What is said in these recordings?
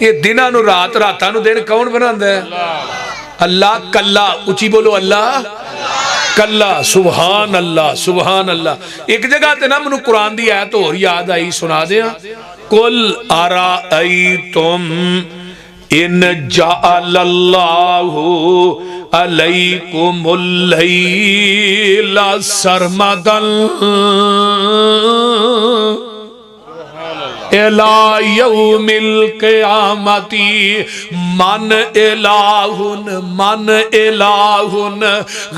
یہ دنوں نو رات راتاں نو دن کون بناندا ہے؟ اللہ کلا اچھی بولو اللہ کلا سبحان اللہ سبحان اللہ ایک جگہ تے نا منو قرآن دی آیت اور یاد آئی سنا دیا قل ارائیتم ان جعل اللہ علیکم اللیل سرمدا الى یوم القیامت من الہ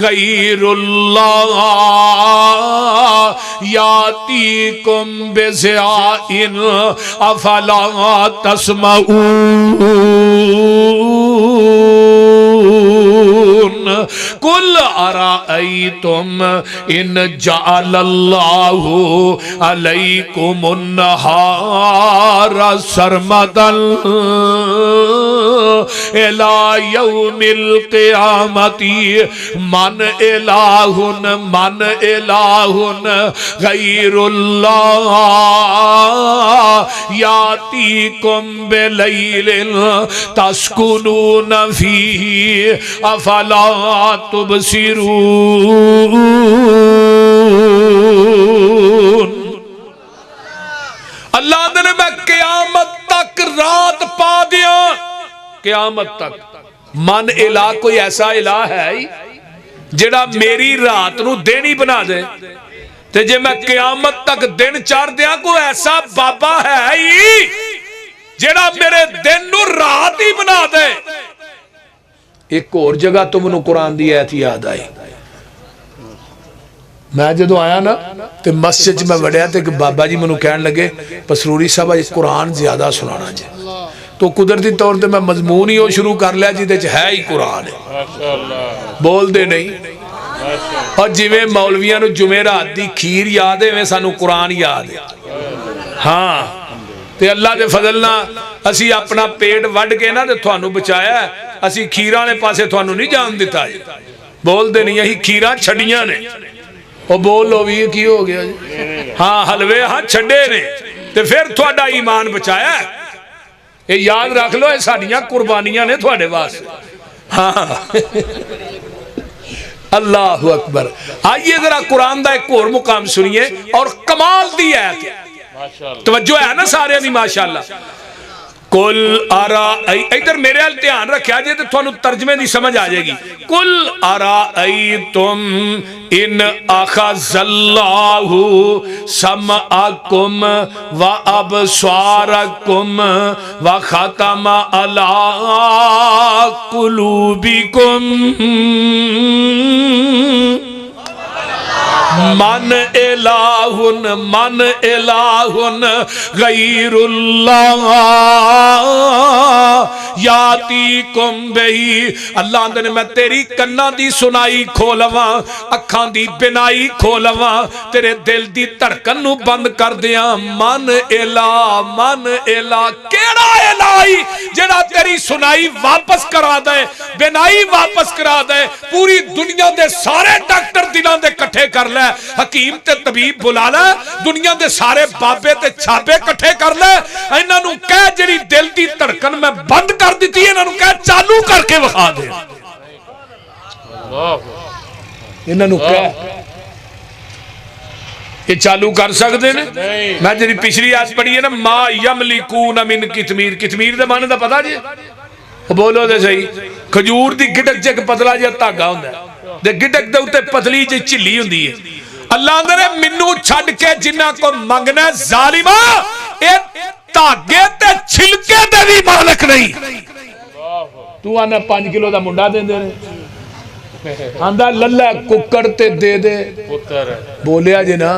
غیر اللہ یاتیکم بضیاء افلا تسمعون قل ارائیتم ان جعل اللہ علیکم النہار سرمدا الى یوم القیامت من الہ غیر اللہ یاتیکم بلیل تسکنون فیہ افلا تبصرون اللہ نے میں قیامت تک رات پا دیا قیامت تک من الہ کوئی ایسا الہ ہے جڑا میری رات نو دن ہی بنا دے تے جے میں قیامت تک دن چار دیا کوئی ایسا بابا ہے جڑا میرے دن نو رات ہی بنا دے ایک اور جگہ تو منو قرآن دی آیت یاد آئی میں جدو آیا نا تے مسجد میں وڑیا تے کہ بابا جی منو کہن لگے پسروری صاحب آج قرآن زیادہ سنانا جائے تو قدرتی طور تے میں مضمون ہی ہو شروع کر لیا جی تے ہے ہی قرآن ہے بول دے نہیں اور جویں مولویاں نو جمعرات دی کھیر یاد ہے میں سانو قرآن یاد ہے ہاں تے اللہ دے فضلنا اسی اپنا پیٹ وڈ کے نا تے تھانو بچایا ہے اسی کھیران نے پاسے تھانو نہیں جان دیتا ہے بول دے نہیں یہی کھیران چھڑیاں نے اور بول لو بھی کی ہو گیا ہاں حلوے ہاں چھڑے نے تے پھر تھوڑا ایمان بچایا ہے یہ یاد رکھ لو یہ ساڑیاں قربانیاں نے تھوڑے واسطے ہاں اللہ اکبر آئیے ذرا قرآن دا ایک اور مقام سنیے اور کمال دی ہے توجہ ہے نا سارے دی ماشاءاللہ قل ادھر میرے حال دھیان رکھیا جائے تو تھانو ترجمے دی سمجھ آ جائے گی قل ارائیتم ان اخذ اللہ سمعکم و ابصارکم و ختم علی قلوبکم من الہ غیر اللہ یاتیکم بہی اللہ نے میں تیری کناں دی سنائی کھولواں اکھاں دی بنائی کھولواں تیرے دل دی دھڑکن نو بند کر دیاں من الہ کیڑا الہی جڑا تیری سنائی واپس کرا دے بنائی واپس کرا دے پوری دنیا دے سارے ڈاکٹر دلاں دے کٹھے کر لے حکیم تے طبیب بلا لے دنیا دے سارے بابے تے چھاپے کٹھے کر لے انہاں نو کہہ جڑی دل دی دھڑکن میں بند کر دیتی ہے انہاں نو کہہ چالو کر کے وکھا دے انہاں نو کہہ یہ چالو کر سکتے ہیں میں جی پچھلی آج پڑھی ہے نا ما یملکون من کتمیر کتمیر دے معنی دا پتا جی بولو دے صحیح کھجور دی گٹک چک پتلا جی دھاگا ہوندا ہے دے گٹک دے اوتے پتلی جی چلی ہوندی ہے اللہ نے منو چھڈ کے جنہ کو منگنا ہے ظالما اے دھاگے تے چھلکے دے بھی مالک نہیں تو آنا 5 کلو دا منڈا دے دے رہے آندھا للہ ککڑ تے دے دے بولیا جی نا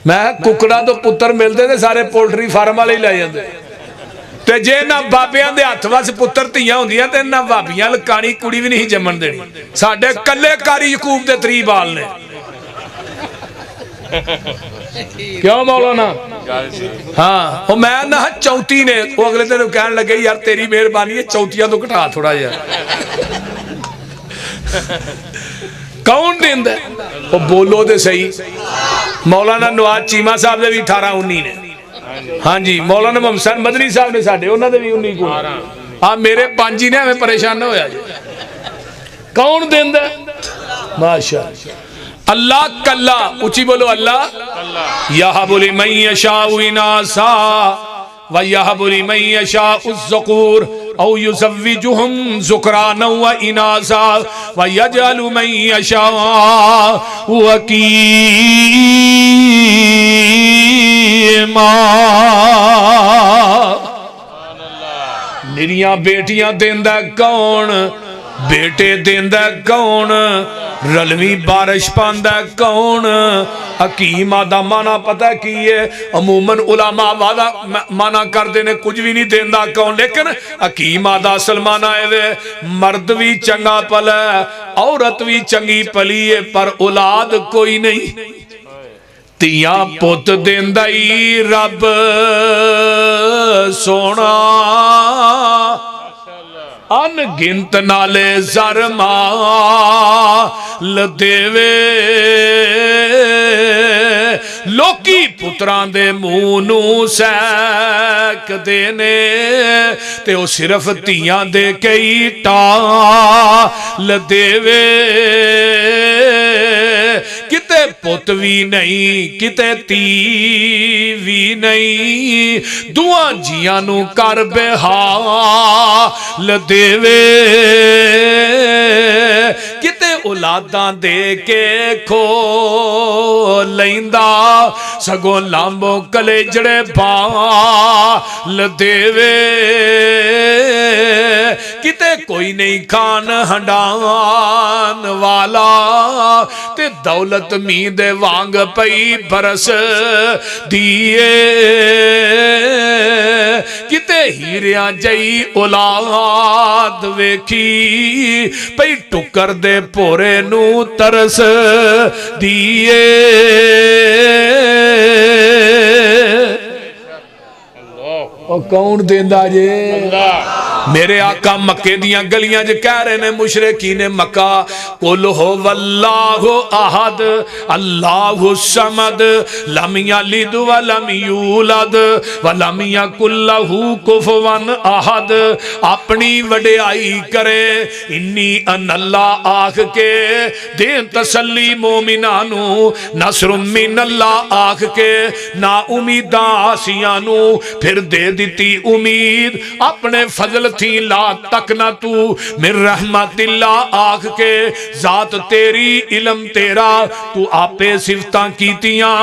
میں ککڑا تو پتر ملتے تھے سارے پولٹری فارم والے ہی لے جاندے تے جے نہ بابیاں دے ہاتھ وچ پتر تیاں ہوندیاں تے نہ بابیاں لکانی کڑی بھی نہیں جمن دینی ساڈے کلے کاری یعقوب دے 3 بال نے کیوں مولانا ہاں وہ میں نہ 34 نے وہ اگلے دن کہنے لگے یار تیری مہربانی ہے 34 تو کٹا تھوڑا یار کون دین دے وہ بولو دے صحیح مولانا نواز چیمہ صاحب دے بھی 18 19 نے ہاں جی مولانا محمد حسین مدنی صاحب نے ساڈے انہاں دے بھی 19 کو ہاں میرے 5 ہی نے ہمیں پریشان نہ ہویا جی کون دیندا ماشاءاللہ اللہ کلا اچھی بولو اللہ یہب لمن یشاء اناسا ویہب لمن یشاء الذکور او یزوجہم ذکرانا واناسا ویجعل من یشاء عقیما نریاں بیٹیاں دیندہ کون بیٹے دیندہ کون رلوی بارش پاندہ کون حکیم آدھا مانا پتہ کی ہے عموماً علماء والا مانا کر دینے کچھ بھی نہیں دیندہ کون لیکن حکیم آدھا اصل مانا ہے مرد بھی چنگا پل ہے عورت بھی چنگی پلی ہے پر اولاد کوئی نہیں تیاں پوت دیندائی رب سونا ان گنت نالے زر مال دیوے لوکی پتران دے مونو سیک دینے تے او صرف تیاں دے کئی ٹال دیوے کتے پوتوی نہیں کتے تیوی نہیں دعا جیانو کر بحال دیوے کتے اولاداں دے کے کھو لیندہ سگو لامبو کلے جڑے بال دیوے کتے کوئی نہیں کھان ہنڈان والا تے دولت مید وانگ پئی برس دیئے کتے ہیریاں جئی اولاد ویکھی پئی ٹکر دے پورے نو ترس دیئے اور کون دیندہ جے میرے آقا مکے دیاں گلیاں جو کہہ رہے نے مشرکین مکہ قل ہو واللہ احد اللہ الصمد لم یلد ولم یولد ولم یکن لہ کفوا احد اپنی وڈیائی کرے انی ان اللہ آکھ کے دیں تسلی مومنانو نصر من اللہ آکھ کے نا امیدہ آسیانو پھر دے دیتی امید اپنے فضل تھی لا تک نہ تو من رحمت اللہ آکھ کے ذات تیری علم تیرا تو آپے صفتاں کیتیاں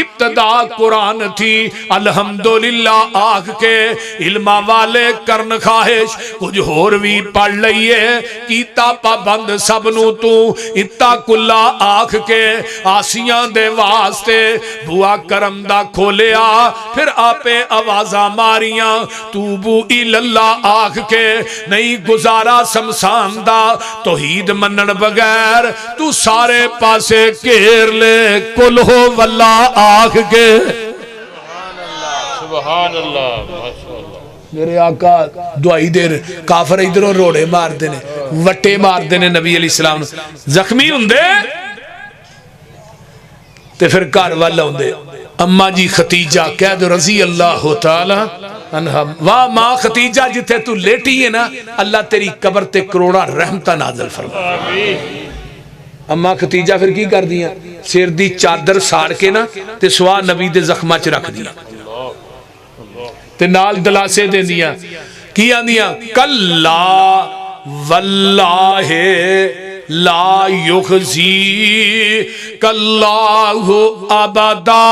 ابتدا قرآن تھی الحمدللہ آکھ کے علمہ والے کرن خواہش کچھ اور بھی پڑھ لئیے کیتا پابند سبنو تو اتا کلا آکھ کے آسیاں دے واسطے بوا کرم دا کھولیا پھر آپے آوازہ ماریاں توبو الاللہ آکھ کے نہیں گزارا سمسان دا توحید منن بغیر تو سارے پاسے کیر لے کل ہو واللہ آکھ کے سبحان اللہ میرے آقا دعائی دیر کافر ادھروں روڑے مار دینے وٹے مار دینے نبی علیہ السلام زخمی ہندے تے پھر کار والا ہندے اماں جی ختیجہ کہہ دو رضی اللہ تعالی عنہ واہ ماں ختیجہ جتے تو لیٹی ہے نا اللہ تیری قبر تے کروڑا رحمتہ نازل فرما اماں ختیجہ پھر کی کر دیا سیر دی چادر ساڑ کے نا تے سوا نبی دے زخمہ چ رکھ دیا تے نال دلاسے دے دیا کی آن دیا کلا واللہ لا یخزی کاللہ ابدا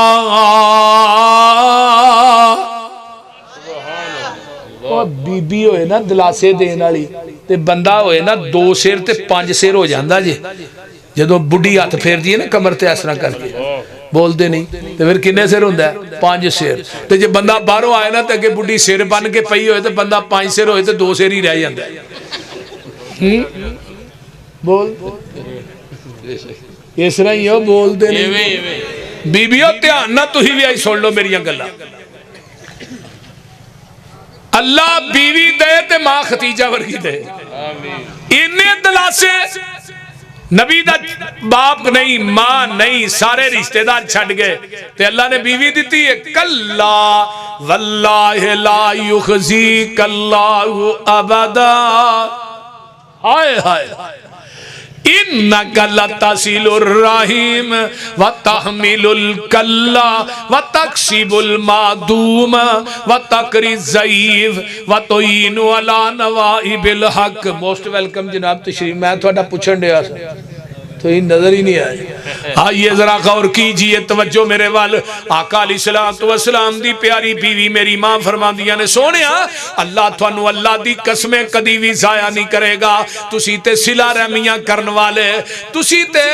بی بی ہوئے نا دلاسے دین والی تے بندہ ہوئے نا 2 سیر تے 5 سیر ہو جاندہ جے جدو بڑی ہاتھ پھیر دیئے نا کمر تے ایسنا کر کے بول دے نہیں تے پھر کنے سیر ہوندہ ہے 5 سیر تے جب بندہ باہروں آئے نا تے کہ بڑی سیر بن کے پئی ہوئے تے بندہ 5 سیر ہوئے تے 2 سیر ہی رہ جاندہ ہے بول اس طرح ہی ہو بول دے نہیں بی بیو تیان نہ تو ہی بھی آئی سوڑ لو میری انگلہ اللہ بیوی دے تے ماں ختیجہ ورگی دے انہیں دلاسے نبی دا باپ نہیں ماں نہیں سارے رشتہ دار چھڑ گئے تے اللہ نے بیوی دیتی ہے کلا واللہ لا یخزیک اللہ ابدا. ہائے ہائے انک لتصل الرحیم وتحمل الکلہ وتکسب المعدوم وتقری الضعیف وتعین علی نوائب الحق. موسٹ ویلکم جناب تشریف. میں تھوڑا پوچھن دیا تو یہ نظر ہی نہیں آئی. آئیے ذرا غور کیجئے, توجہ میرے وال. آقا علیہ السلام دی پیاری بیوی میری ماں فرماندیاں نے سونیا اللہ تھانو اللہ دی قسمیں کدی بھی ضائع نہیں کرے گا. تسی تے صلہ رحمیاں کرن والے, تسی تے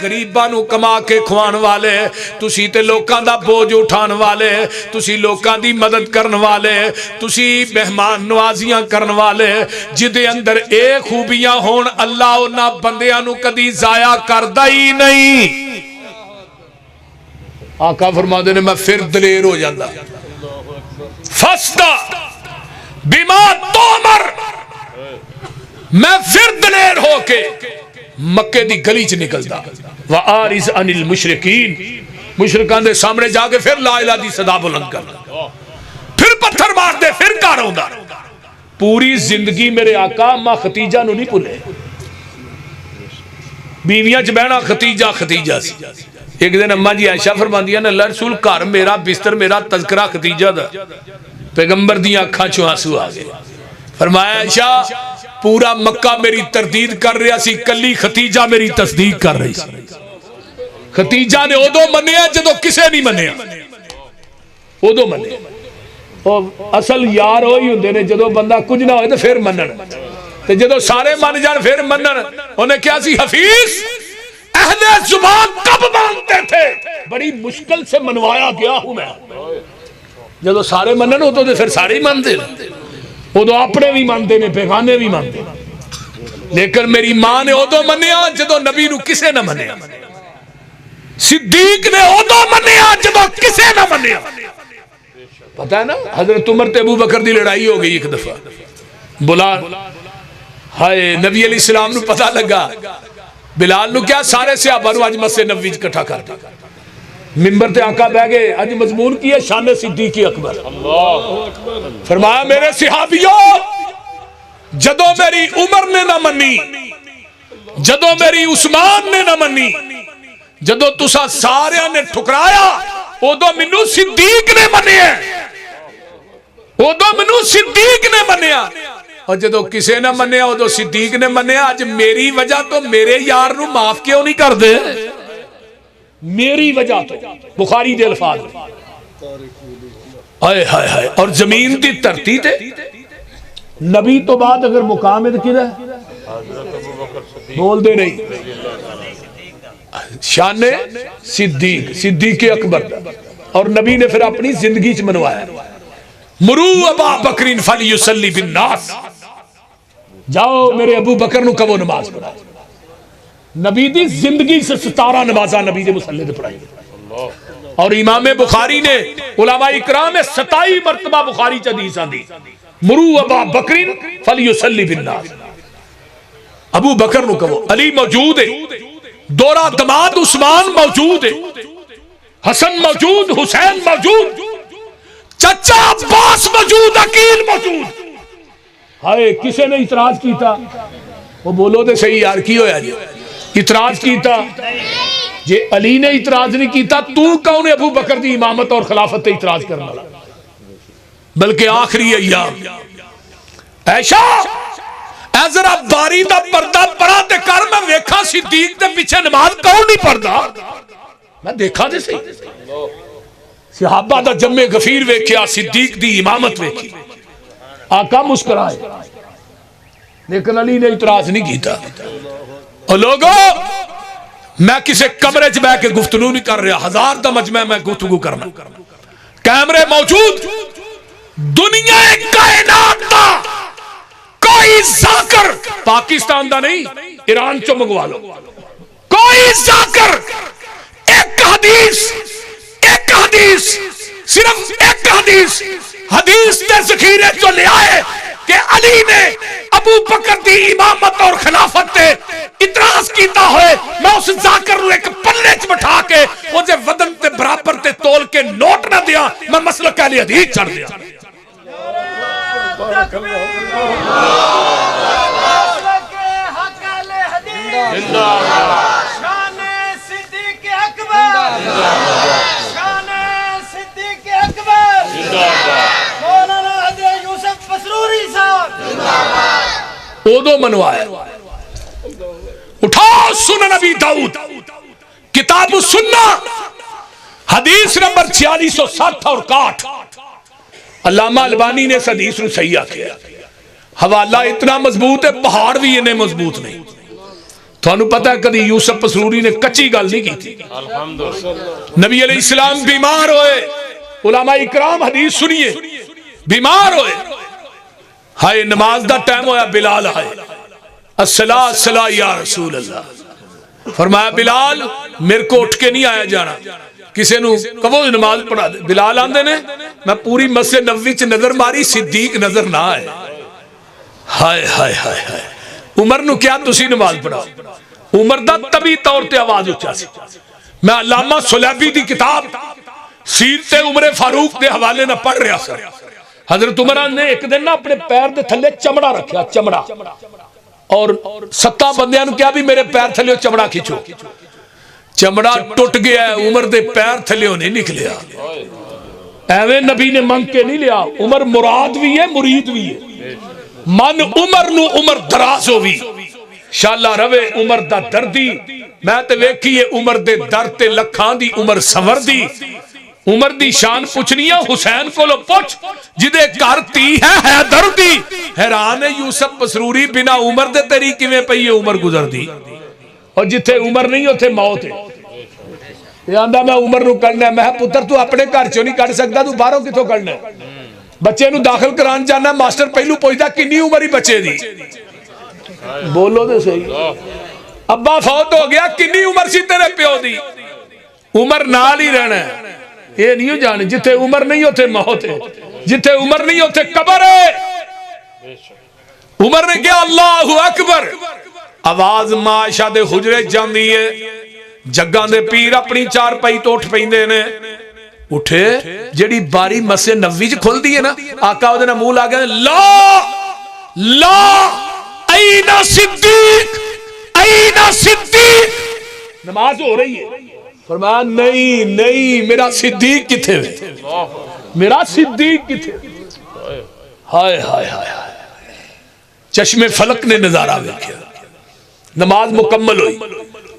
غریباں نو کما کے کھوان والے, تسی تے لوکاں دا بوجھ اٹھان والے, تسی لوکاں دی مدد کرن والے, تسی مہمان نوازیاں کرن والے. جدے اندر اے خوبیاں ہون اللہ انہاں بندیاں نو کدی ضائع کردہ ہی نہیں. آقا فرماتے نے میں پھر دلیر ہو جاندہ. فستا بما تومر, میں پھر دلیر ہو کے مکے دی گلی چ نکلدا. وآرز عن المشرکین, مشرکان دے سامنے جا کے پھر لا الہ دی صدا بلند کرنا, پھر پتھر مار دے, پھر کار ہوندا. پوری زندگی میرے آقا ماں ختیجہ نو نہیں بھولے. بیویاں چ بہنا ختیجہ ختیجہ سی. ایک دن اماں جی عائشہ فرماندیاں نے اللہ رسول گھر میرا بستر میرا تذکرہ ختیجہ دا. پیغمبر دیاں اکھاں چوں آنسو آ گئے. فرمایا عائشہ پورا مکہ میری تردید کر رہا سی, کلی ختیجہ میری تصدیق کر رہی سی. ختیجہ نے ادو منیا جدو کسے نہیں منیا, ادو منیا. اصل یار ہوئی ہوندے نے جدو بندہ کچھ نہ ہوئے تو پھر منن, تو جدو سارے من جان پھر منن. انہیں کیا سی حفیظ اہل زبان کب مانتے تھے, بڑی مشکل سے منوایا گیا ہوں میں. جدو سارے منن ہوتے تو پھر سارے ہی مانتے, وہ تو اپنے بھی مانتے نے بیگانے بھی مانتے. لیکن میری ماں نے ادو منیا جدو نبی نو کسے نہ منیا. صدیق نے ادو منیا جدو کسے نہ منیا. پتہ ہے نا حضرت عمر تے ابو بکر دی لڑائی ہو گئی ایک دفعہ. بلا ہائے نبی علیہ السلام نو پتہ لگا, بلال نو کیا سارے صحابہ نو اج مسجد نبوی وچ اکٹھا کر دیا. منبر تے آقا بیٹھ گئے, اج مضمون کی ہے شان صدیق اکبر. فرمایا میرے صحابیوں جدو میری عمر نے نہ منی, جدو میری عثمان نے نہ منی, جدو تسا سارے نے ٹھکرایا ادو مینوں صدیق نے منیا, ادو مینوں صدیق نے منیا. اور جدو کسے نہ منیا ادو صدیق نے منیا. اج میری وجہ تو میرے یار نو معاف کیوں نہیں کر دے, میری وجہ تو. بخاری دے الفاظ ہائے ہائے ہائے. اور زمین دی دھرتی تے نبی تو بعد اگر مقام ہے تو کدھر ہے, بول دے نہیں. شان صدیق, صدیق اکبر. اور نبی نے پھر اپنی زندگی چ منوایا مرو ابا بکرین فلیصلی بالناس, جاؤ میرے ابو بکر نو کہو نماز پڑھائے. نبی دی زندگی سے 17 نمازاں نبی دے مصلی تے پڑھائی. اور امام بخاری نے علماء اکرام 27 مرتبہ بخاری چ حدیث آندی مرو ابا بکرین فلیصلی بالناس. ابو بکر نو کہو. علی موجود ہے, دورہ دماد عثمان موجود ہے, حسن موجود, حسین موجود, چچا عباس موجود, عقیل موجود. ہائے کسے نے اعتراض کیتا, وہ بولو دے صحیح یار کی ہویا جی اعتراض کیتا. جے علی نے اعتراض نہیں کیتا تو کون ابو بکر دی امامت اور خلافت تے اعتراض کرنا والا. بلکہ آخری ایام عائشہ اے ذرا باری دا پردہ پڑا تے کر, میں ویکھا صدیق تے پیچھے نماز کون نہیں پڑھدا, میں دیکھا تے صحیح. صحابہ دا جمع غفیر ویکھیا, صدیق دی امامت ویکھی. آقا مسکرائے لیکن علی نے اعتراض نہیں کیتا. اور لوگوں میں کسے کمرے چ بیٹھ کے گفتگو نہیں کر رہا, 1000 دا مجمع میں گفتگو کرنا, کیمرے موجود. دنیا کائنات دا کوئی ذاکر, پاکستان دا نہیں ایران چو منگوا لو, کوئی ذاکر ایک حدیث صرف ایک حدیث کے ذخیرے جو لے آئے کہ علی نے ابو بکر دی امامت اور خلافت تے اعتراض کیتا ہوئے, میں اس ذاکر نو ایک پلے چ بٹھا کے وہ جے ودن تے برابر تے تول کے نوٹ نہ دیا میں مسلک اہل حدیث چڑھ دیا. اودو منوایا. اٹھاؤ سنن نبی داؤد کتاب السنہ حدیث نمبر 4660 اور 61. علامہ البانی نے اس حدیث نو صحیح کیا. حوالہ اتنا مضبوط ہے پہاڑ بھی انہیں مضبوط نہیں. تھانوں پتہ ہے کدی یوسف پسروری نے کچی گل نہیں کی تھی. نبی علیہ السلام بیمار ہوئے, علماء اکرام حدیث سنیے, بیمار ہوئے, ہائے نماز دا ٹائم ہویا, بلال آئے, الصلاۃ الصلاۃ یا رسول اللہ. فرمایا بلال میرے کو اٹھ کے نہیں آیا جانا, کسے نو کہو نماز پڑھا دے. بلال آندے نے میں پوری مسجد نبوی چ نظر ماری, صدیق نظر نہ آئے. ہائے ہائے ہائے ہائے, عمر نو کیا تسی نماز پڑھا. عمر دا طبی طور تے آواز اچھا سی. میں علامہ سلیبی دی کتاب سیرت عمر فاروق دے حوالے نہ پڑھ رہا سر. حضرت عمر نے ایک دن نا اپنے پیر دے تھلے چمڑا رکھیا, چمڑا, اور 7 بندیاں نو کیا بھی میرے پیر تھلے چمڑا کھچو. چمڑا ٹوٹ گیا ہے, عمر دے پیر تھلے نہیں نکلیا. ایویں نبی نے منگ کے نہیں لیا. عمر مراد بھی ہے مرید بھی ہے. من عمر نو عمر دراز ہوئی شالا روے عمر دا دردی. میں تے ویکھیے عمر دے درد تے لکھاں دی عمر سور دی. عمر دی شان پوچھنیاں حسین کو لو پوچھ جدے کر تی ہے حیدر دی. حیران ہے یوسف پسروری بنا عمر دے تیری کیویں پئی ہے عمر گزر دی. اور جتھے عمر نہیں اوتھے موت ہے. یہ آندا میں عمر نو کرنا ہے. میں پتر تو اپنے گھر چوں نہیں کڈ سکدا, تو باہروں کتھوں کرنا ہے. بچے نو داخل کران جانا, ماسٹر پہلو پوچھدا کنی عمر ہی بچے دی. بولو تے صحیح. ابا فوت ہو گیا, کنی عمر سی تیرے پیو دی. عمر نال ہی رہنا ہے. یہ نہیں جانے جتھے عمر نہیں ہوتے موت ہے, جتھے عمر نہیں ہوتے قبر ہے. عمر نے کہا اللہ اکبر, آواز معاشہ دے حجرے جاندی ہے. جگاں دے پیر اپنی چار پائی تو اٹھ پیندے نے. اٹھے جڑی باری مسجد نبوی چ کھل دی ہے نا, آقا اودے نال منہ لا گئے لا لا این صدیق این صدیق. نماز ہو رہی ہے, فرمایا نہیں نہیں میرا صدیق کتھے ہے, میرا صدیق کتھے. ہائے ہائے ہائے, چشم فلک نے نظارہ دیکھا. نماز مکمل ہوئی,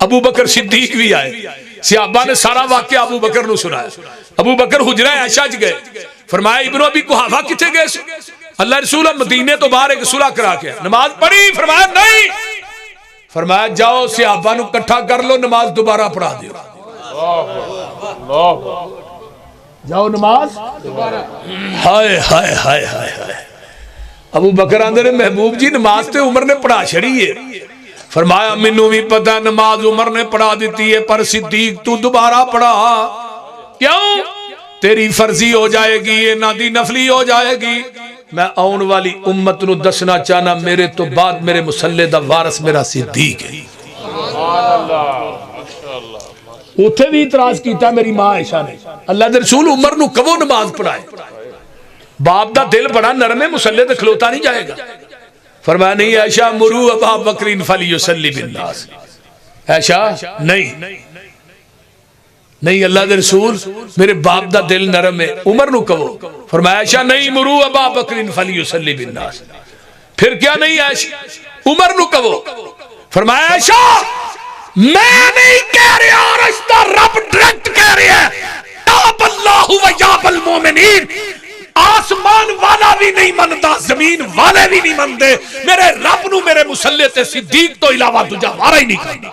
ابو بکر صدیق بھی آئے. صحابہ نے سارا واقعہ ابو بکر نو سنایا. ابو بکر حجرہ عائشہ چ گئے. فرمایا ابن ابی قحافہ کتھے گئے؟ اللہ رسول مدینے تو باہر ایک صلح کرا کے نماز پڑھی. فرمایا نہیں. فرمایا جاؤ صحابہ نو اکٹھا کر لو, نماز دوبارہ پڑھا دیو. جاؤ نماز. ہائے ہائے ہائے ہائے. ابو بکر آندے نے محبوب جی نماز تے عمر نے پڑھا چھڑی ہے. فرمایا مینوں بھی پتہ نماز عمر نے پڑھا دیتی ہے, پر صدیق تو دوبارہ پڑھا. کیوں؟ تیری فرضی ہو جائے گی, یہ نہ دی نفلی ہو جائے گی. میں آن والی امت نو دسنا چاہنا میرے تو بعد میرے مصلی دا وارث میرا صدیق ہے. اتھے بھی اعتراض کیتا میری ماں عائشہ نے, اللہ دے رسول عمر نو کبو نماز پڑھائے. باپ دا دل بڑا نرم ہے, مصلی تے کھلوتا نہیں جائے گا. فرمایا نہیں عائشہ مرو ابا بکر فلیصلی بالناس. عائشہ نہیں نہیں اللہ دے رسول میرے باپ دا دل نرم ہے, عمر نو کہو. فرمایا عائشہ نہیں مرو ابا بکر فلیصلی بالناس. پھر کیا نہیں عائشہ عمر نو کہو. فرمایا عائشہ میں نہیں کہہ رہا, رشتہ رب ڈائریکٹ کہہ رہا ہے. یاب اللہ و یاب المومنین. آسمان والا بھی نہیں منتا, زمین والے بھی نہیں منتے. میرے رب نو میرے مصلی تے صدیق تو علاوہ تجھا وارا ہی نہیں کرنا.